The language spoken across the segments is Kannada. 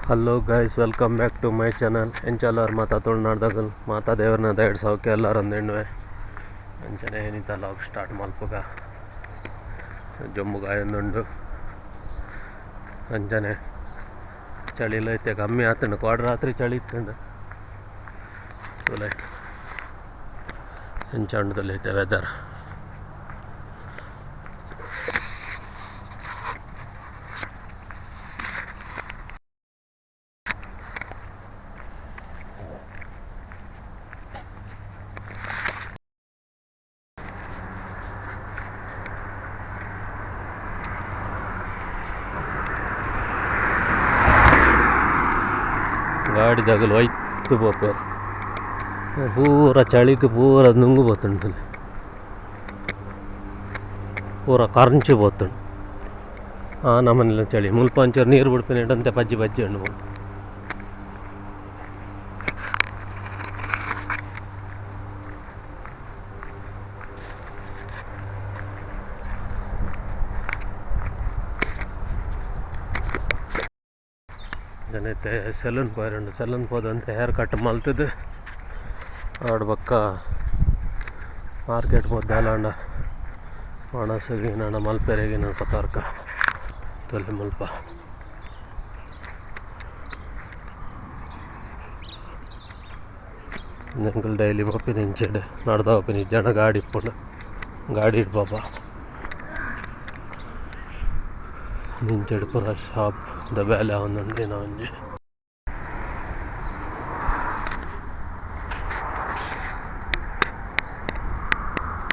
Hello guys, welcome back to my channel. ಎಂಚಲ್ಲರು ಮಾತಾ ತುಳುನಾಡ್ದಾಗ ಮಾತಾ ದೇವ್ರನ್ನ ದಯಡ್ ಸಾವಕ್ಕೆ ಎಲ್ಲರೊಂದು ಹೆಣ್ಣುವೆ ಅಂಚನೆ ಏನಿತ ಲಾಗ್ ಸ್ಟಾರ್ಟ್ ಮಲ್ಪುಗ ಜೊಮ್ಮುಗಾಯೊಂದುಂಡು ಅಂಚನೆ ಚಳಿಲೈತೆ ಕಮ್ಮಿ ಆತುಂಡು. ಕ್ವಾಡ್ ರಾತ್ರಿ ಚಳಿ ಇತ್ತುಂಡು ತುಲೆ ಎಂಚಂಡುದಲ್ಲೈತೆ ವೆದರ್. ಗಾಡಿ ದಗಲು ಒಯ್ತು ಪೋಪೇರು ಪೂರ ಚಳಿಗೆ ಪೂರ ನುಂಗು పోతుండు, ಪೂರ ಕರ್ಂಚಿ పోతుండు. ನಮ್ಮನೆಲ್ಲ ಚಳಿ ಮುಲ್ಪ ಒಂಚೂರು ನೀರು ಬಿಡ್ಪಿನಂತೆ ಬಜ್ಜಿ ಬಜ್ಜಿ ಹಣ್ಣು ಜನೈತೆ ಸೆಲೂನ್ ಪೋಯರುಂಡು. ಸೆಲೂನ್ ಪೋದಂತೆ ಹೇರ್ ಕಟ್ ಮಲ್ತದು ಆಡ ಬಕ್ಕ ಮಾರ್ಕೆಟ್ ಪೋದ್ದಾಲಾಂಡ ಒಣಸಗಿನ ಮಲ್ಪೆರೆಗಿನ ಪತಾರ್ಕ ತೊಲೆ ಮುಲ್ಪ ನಂಗಲ್ ಡೈಲಿ ಪಪ್ಪಿನ ಇಂಚೆಡ್ ನಡ್ದ ಹೋಗ್ತೀನಿ. ಜನ ಗಾಡಿ ಇಪ್ಪುಂಡು, ಗಾಡಿ ಇಡ್ಪಾಪ ನಿಂಚೆಡ್ ಪೂರ ಶಾಪ್ ದ ಬೇಲೆ ಒಂದುಂಡು ದಿನ ಒಂಜಿ.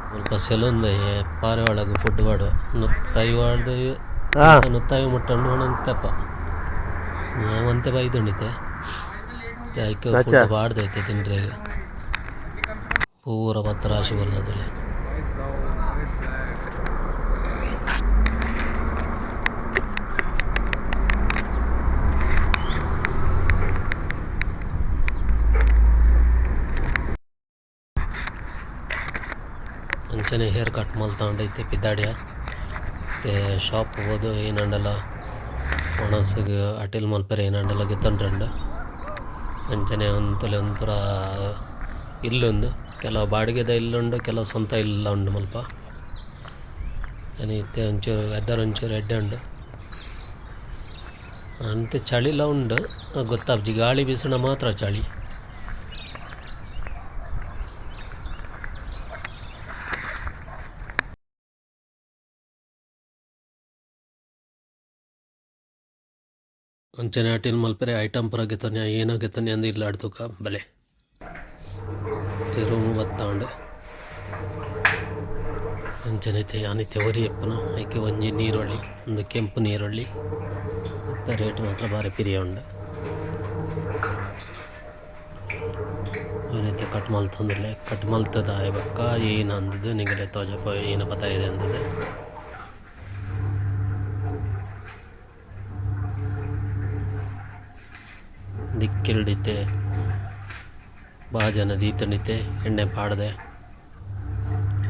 ಸ್ವಲ್ಪ ಸೆಲೂನ್ ಪಾರೆ ಒಳಗೆ ಫುಡ್ ಮಾಡುವ ತೈ ವಾಡ್ದು ನುತ್ತಾಯಿ ಮುಟ್ಟಂಡು ಒಣಂತಪ್ಪ ಒಂತೆ ಬೈದುಂಡಿತೆ ಐಕೆ ಫುಡ್ ಬಾಡ್ದೈತೆ ತಿಂಡ್ರೆ ಪೂರ ಭತ್ತ ರಾಶಿ ಬರ್ತದಲ್ಲಿ. ಅಂಚನೆ ಹೇರ್ ಕಟ್ ಮಲ್ತೊಂಡೈತೆ ಪಿದ್ದಾಡಿಯ ಮತ್ತು ಶಾಪ್ ಹೋದು ಏನಂಡಲ್ಲ ಒಣಸಿಗೆ ಅಟಿಲ್ ಮಲ್ಪೆರೆ ಏನಂಡಲ್ಲ ಗೆತ್ತೊಂಡ್ರಂಡು ಅಂಚನೆ ಒಂದು ತೊಲೆ ಒಂದು ಪೂರ ಇಲ್ಲುಂಡು. ಕೆಲವು ಬಾಡಿಗೆದ ಇಲ್ಲುಂಡು, ಕೆಲವು ಸ್ವಂತ ಇಲ್ಲ ಉಂಡು ಮಲ್ಪ ಜನೈತೆ ಒಂಚೂರು ವೆದರ್ ಒಂಚೂರು ಎಡ್ಡೆ ಉಂಡು ಅಂತೆ ಚಳಿಲ ಉಂಡು ಗೊತ್ತಾಪ್ಜಿ. ಗಾಳಿ ಬೀಸೋಣ ಮಾತ್ರ ಚಳಿ. ಅಂಚನೆ ಅಟಿಲ್ ಮಲ್ಪೆರೆ ಐಟಮ್ ಪುರ ಗೆತ್ತನೆ ಏನೋ ಗೆತ್ತನೆ ಅಂದು ಇಲ್ಲ ಆಡ್ತುಕ ಬಲೆ ರೂಮು ಬತ್ತಾಂಡು ಅಂಚನೈತೆ ಅನಿತ್ಯ ಒರಿ ಎಪ್ಪುನ ಐಕೆ ಒಂಜಿ ನೀರುಳ್ಳಿ ಒಂದು ಕೆಂಪು ನೀರುಳ್ಳಿ ಮತ್ತು ರೇಟ್ ಮಾತ್ರ ಭಾರಿ ಪಿರಿಯ ಉಂಡು. ಏನೈತೆ ಕಟ್ ಮಲ್ತೊಂದಿಲ್ಲ ಕಟ್ ಮಲ್ತದ ಬಕ್ಕ ಏನು ಅಂದದ್ದು ನಿಗಲೆ ತೋಜಪ್ಪ ಏನು ಪತ ಇದೆ ಅಂದದ್ದು. ದಿಕ್ಕಿಲ್ಡಿತೆ ಬಾಜನ ದೀತಂಡಿತೆ ಎಣ್ಣೆ ಪಾಡ್ದೆ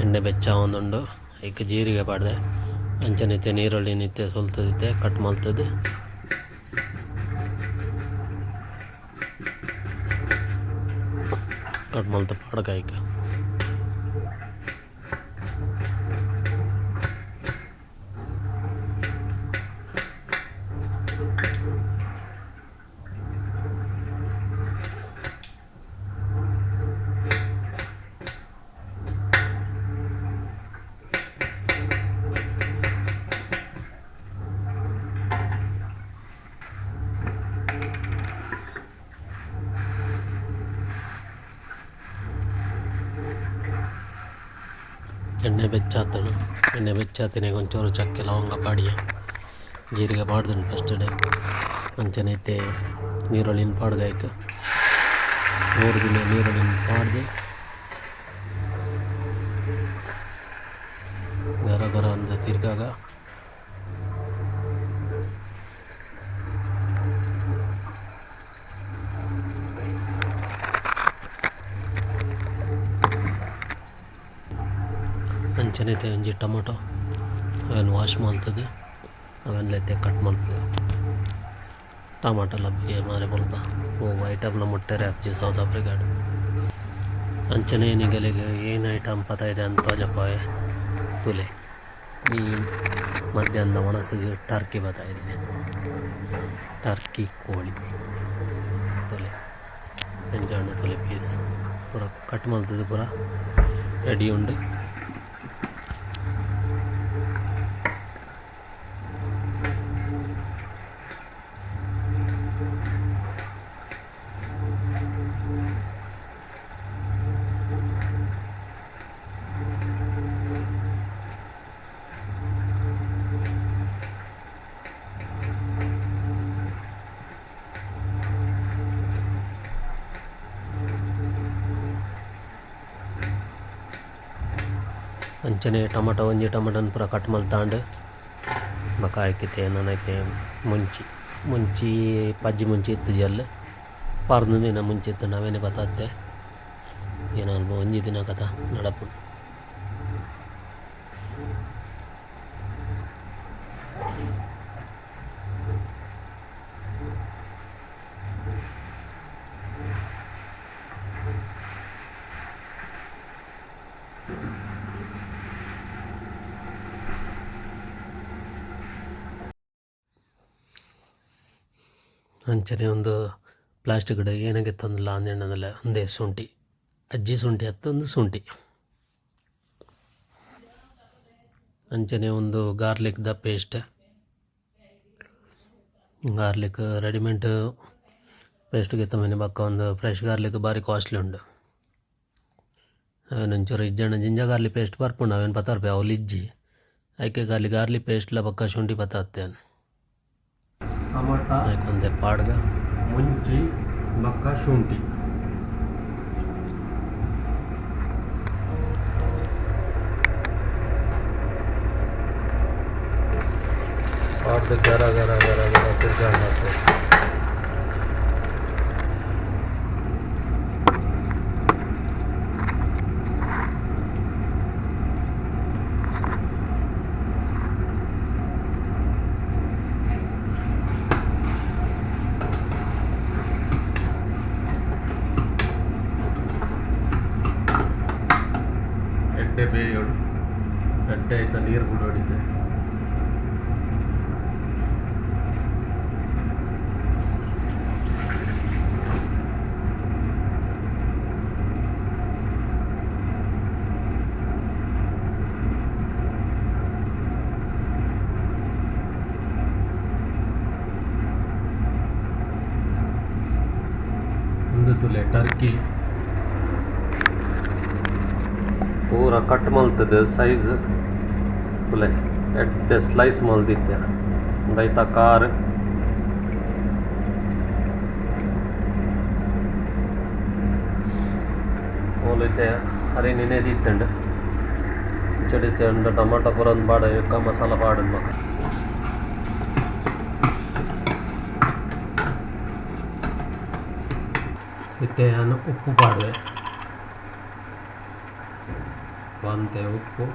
ಎಣ್ಣೆ ಬೆಚ್ಚ ಒಂದುಂಡು ಐಕೆ ಜೀರಿಗೆ ಪಾಡ್ದೆ ಅಂಚನೈತೆ ನೀರುಳ್ಳಿ ನಿತ್ಯ ಸೊಲ್ತದಿತ್ತೆ ಕಟ್ ಮಲ್ತದೆ. ಕಟ್ ಮಲ್ತ ಪಾಡ್ಕ ಐಕೆ ಎಣ್ಣೆ ಬೆಚ್ಚಾತನು. ಎಣ್ಣೆ ಬೆಚ್ಚಾತಿನಾಗ ಒಂಚೂರು ಚಕ್ಕೆ ಲವಂಗ ಪಾಡಿಯ ಜೀರಿಗೆ ಪಾಡ್ದನು ಫಸ್ಟ್ ಡೇ ಅಂಚನೈತೆ ನೀರುಳ್ಳಿನ ಪಾಡ್ಗಾಯ್ಕ 3 ದಿನ ನೀರುಳ್ಳಿನ ಪಾಡ್ದು ಗರ ಗರ ಅಂದ ತಿರ್ಗಾಗ ಅಂಚನೈತೆ ಒಂಜಿ ಟೊಮೊಟೊ ಅವನ್ನು ವಾಶ್ ಮಾಡ್ತದೆ ಅವೆಲ್ಲೈತೆ ಕಟ್ ಮಾಡ್ತದೆ. टमाटाला बी मारे बोलता वो ಐಟಮ್ನ ಮುಟ್ಟರೆ ಅಜ್ಜಿ ಸೌತ್ ಆಫ್ರಿಕಾಡು ಅಂಚನೆ ನಿಗಲಿಗೆ ಏನು ಐಟಮ್ ಪತ ಇದೆ ಅಂತ ಜಪಾಯ್ ತುಲೆ ಈ ಮಧ್ಯಾಹ್ನದ ಮನಸ್ಸಿಗೆ ಟರ್ಕಿ ಬತ್ತಾಯಿದೆ ಟರ್ಕಿ ಕೋಳಿ ತುಲೆ ಎಂಜಾಂಡ್ ತುಲೆ ಪೀಸ್ ಪೂರ ಕಟ್ ಮಲ್ತದ್ದು ಪೂರ ರೆಡಿ ಉಂಡು ಅಂಚನೆ ಟೊಮಟೊ ಒಂಜಿ ಟೊಮಟೊನ ಪೂರ ಕಟ್ ಮಲ್ತಾಂಡು ಬೊಕ ಆಯ್ಕಿತ್ತೆ ನನೈತೆ ಮುಂಚಿ ಪಜ್ಜಿ ಮುಂಚಿ ಇತ್ತು ಜಲ್ ಪಾರ್ದು ದಿನ ಮುಂಚೆ ಇತ್ತು ನಾವೇನೆ ಬತ್ತತ್ತೆ ಏನಲ್ಪ ಒಂಜಿ ದಿನ ಕಥ ನಡಪು ಅಂಚನೆ ಒಂದು ಪ್ಲಾಸ್ಟಿಕ್ ಗಿಡ ಏನಾಗೆ ತಂದಿಲ್ಲ ಅಂದೇನಲ್ಲ ಒಂದೇ ಶುಂಠಿ ಅಜ್ಜಿ ಶುಂಠಿ ಹತ್ತೊಂದು ಶುಂಠಿ ಅಂಚನೆ ಒಂದು ಗಾರ್ಲಿಕ್ದ ಪೇಸ್ಟ್ ಗಾರ್ಲಿಕ್ ರೆಡಿಮೇಡ್ ಪೇಸ್ಟ್ಗೆ ತಮ್ಮನೆ ಬಕ್ಕ ಒಂದು ಫ್ರೆಶ್ ಗಾರ್ಲಿಕ್ ಭಾರಿ ಕಾಸ್ಟ್ಲಿ ಉಂಡು ಅವನೊಂಚೂರು ಇಜ್ಜಣ್ಣ ಜಿಂಜ ಗಾರ್ಲಿಕ್ ಪೇಸ್ಟ್ ಬರ್ಪುಂಡು ಅವೇನು ಪತ್ತಾರು ರೂಪಾಯಿ ಅವಳು ಇಜ್ಜಿ ಆಯ್ಕೆ ಗಾರ್ಲಿಕ್ ಪೇಸ್ಟ್ಲ ಬಕ್ಕ ಶುಂಠಿ ಪತ್ತಾತ್ತೇನು ಟಮಾಟಾ ಒಂದೇ ಪಾಡ್ಗ ಮುಂಚಿ ಬಕ್ಕ ಶುಂಠಿ ಪಾಡ್ದು ಗರ ಗರ ಗರ ಗರ ತಿರ್ಗಾಂಡ ಎಡ್ಡೆ ಬೇಯೋಡು ಎಡ್ಡೆ ಆಯ್ತಾ ನೀರು ಕೂಡ ಹೊಡಿತೆ ಒಂದು ತುಲೆ ಟರ್ಕಿ ಪೂರ ಕಟ್ ಮಲ್ತದೆ ಸೈಜ್ ತುಲೆ ಎಡ್ಡೆ ಸ್ಲೈಸ್ ಮಲ್ದಿತ್ತೆ ಒಂದೈತ ಕಾರ್ ಹೋಲೈತೆ ಹರಿ ನೆನೆದಿತ್ತಂಡು ಚಡಿತೆ ಉಂಡು ಟೊಮಾಟೊ ಪೂರೊಂದು ಬಾಡ ಎಕ್ಕ ಮಸಾಲ ಬಾಡನ್ ಮಗ ಇತ್ತೆ ನಾನು ಉಪ್ಪು ಪಾಡುವೆ ಬಂತೆ ಉಪ್ಪು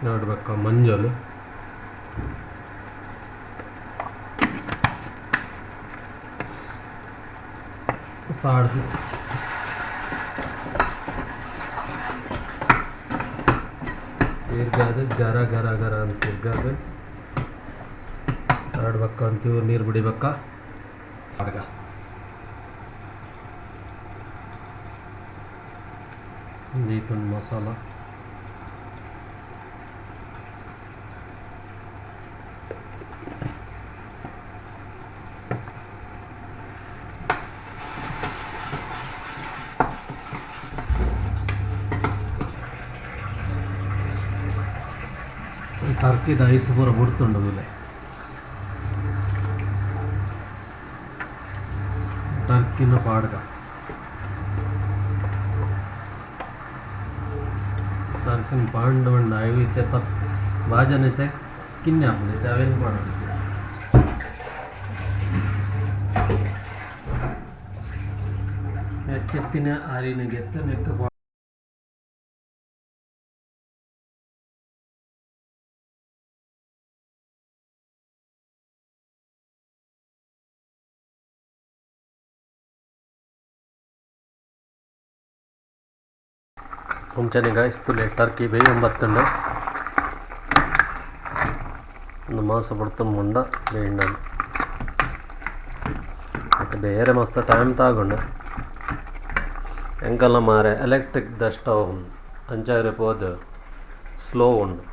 ನೋಡ್ಬೇಕು ಮಂಜಲು ಪಾಡ್ದು ತಿರ್ಗಾದು ಗರ ಗರ ಗರ ಅಂತ ತಿರ್ಗಾದು ಆಡ್ಬೇಕ ಅಂತೀವಿ ನೀರು ಬಿಡಿಬೇಕ ಅಡ್ಗ ಈತೊಂದು ಮಸಾಲ ಟರ್ಕಿದ ಐಸ್ ಪೂರ ಬಿಡ್ತುಂಡು ಮೇಲೆ ಟರ್ಕಿನ ಪಾಡ್ಗ ಟರ್ಕಿನ ಪಾಂಡ್ ಬಂಡ ಐತೆ ಭಾಜನೈತೆ ಕಿನ್ನೆ ಹಾಕೈತೆ ಅವೇನು ಮಾಡೋದು ಎತ್ತಿನ ಹಾರಿನ ಗೆತ್ತ ನೆಕ್ಕ ಮುಂಚೆನೆ ಗಾಯಿಸ್ತುಲೆ ಟರ್ಕಿ ಬೇಯಂಬತ್ತುಂಡು ಒಂದು ಮಾಸ ಬಿಡ್ತು ಮುಂಡ ಬೇಯಿಂಡನು ಮತ್ತು ಬೇರೆ ಮಸ್ತ್ ಟೈಮ್ ತಗೊಂಡು ಎಂಕಲ್ಲ ಮಾರೆ ಎಲೆಕ್ಟ್ರಿಕ್ ದ ಸ್ಟವ್ ಅಂಚಾದ್ರೆ ಹೋದು ಸ್ಲೋ ಉಂಡು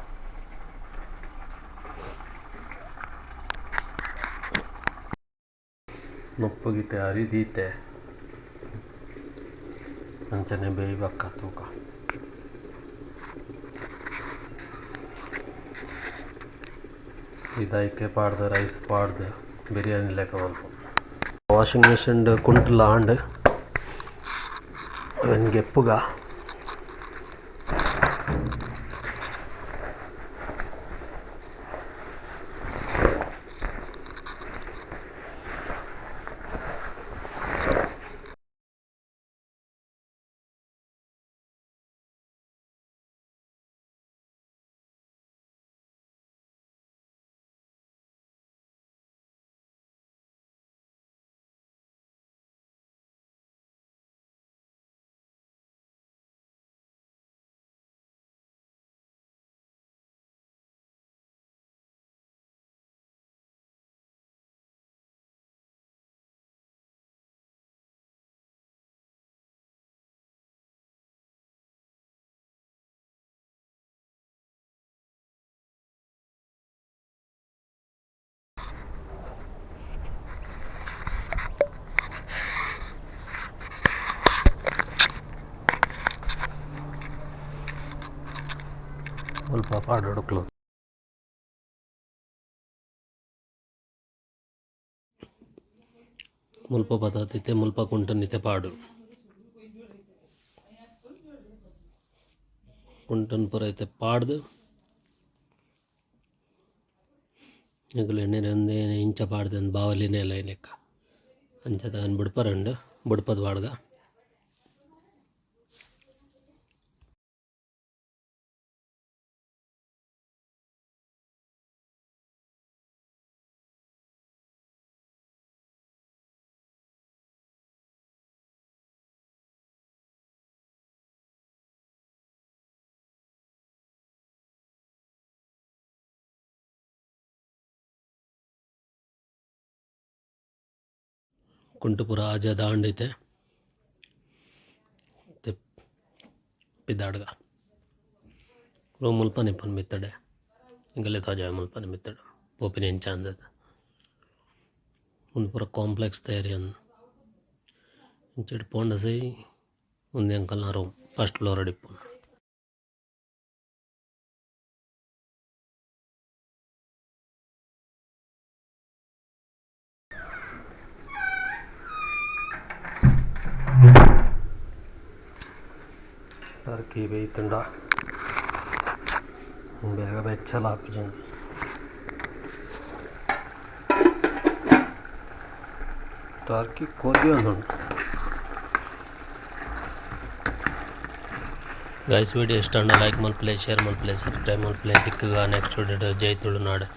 ನೊಪ್ಪು ಗೀತೆ ಅರಿದೀತೆ ಅಂಚನೆ ಬೇಯ್ಬಕ್ಕ ತೂಕ ಇದಕ್ಕೆ ಪಾಡ್ದು ರೈಸ್ ಪಾಡ್ದು ಬಿರಿಯಾನಿ ಲೆಕ್ಕ ಬಂತು ವಾಷಿಂಗ್ ಮಿಷಿನ್ ಕುಂಟುಲ ಆಂಡ್ ಅವನಿಗೆ ಎಪ್ಪುಗ ಸ್ವಲ್ಪ ಪಾಡು ಹುಡುಕ್ಲು ಮುಲ್ಪ ಬತ್ತೈತೆ ಮುಲ್ಪ ಕುಂಟನಿತೆ ಪಾಡು ಕುಂಟನ್ ಪುರ ಐತೆ ಪಾಡ್ದು ಈಗಲೂ ಎಣ್ಣೆ ಒಂದೇ ಇಂಚ ಪಾಡ್ದು ಒಂದು ಬಾವಲಿನೇ ಇಲ್ಲ ಲೆಕ್ಕ ಅಂಚದ ಅವ್ನು ಬಿಡ್ಪರಂಡು ಬಿಡ್ಪದ ಬಾಡ್ಗ ಕುಂಟು ಪುರ ಆಜ ದಾಂಡೈತೆ ಪಿದಾಡ್ಗ ರೋ ಮುಲ್ಪ ನಿಪ್ಪನ್ ಮಿತ್ತಡೆ ಹಿಂಗಲ್ಲೇ ತಾಜಾ ಮುಲ್ಪ ಮಿತ್ತಡೆ ಪೋಪಿನ ಇಂಚ ಅಂದದ ಒಂದು ಪೂರ ಕಾಂಪ್ಲೆಕ್ಸ್ ತಯಾರಿ ಅಂದು ಇಂಚೆಡ್ ಪೋಂಡ ಸೈ ಒಂದು ಅಂಕಲ್ನ ರೂಮ್ ಫಸ್ಟ್ ಫ್ಲೋರ್ ಅಡಿಪ್ಪು ಟರ್ಕಿ ಬೇಯ್ತುಂಡ ಬೇಗ ಬೆಚ್ಚಲ ಹಾಪಿಜನ್ ಟರ್ಕಿ ಕೋದಿ ಒಂದುಂಟು ಗೈಸ್ ವಿಡಿಯೋ ಇಷ್ಟ ಲೈಕ್ ಮಲ್ಪ್ಲೆ ಶೇರ್ ಮಲ್ಪ್ಲೆ ಸಬ್ಸ್ಕ್ರೈಬ್ ಮಲ್ಪ್ಲೆ ದಿಕ್ಕಗ ನೆಕ್ಸ್ಟ್ ವಿಡಿಯೋ ಜೈ ತುಳುನಾಡು.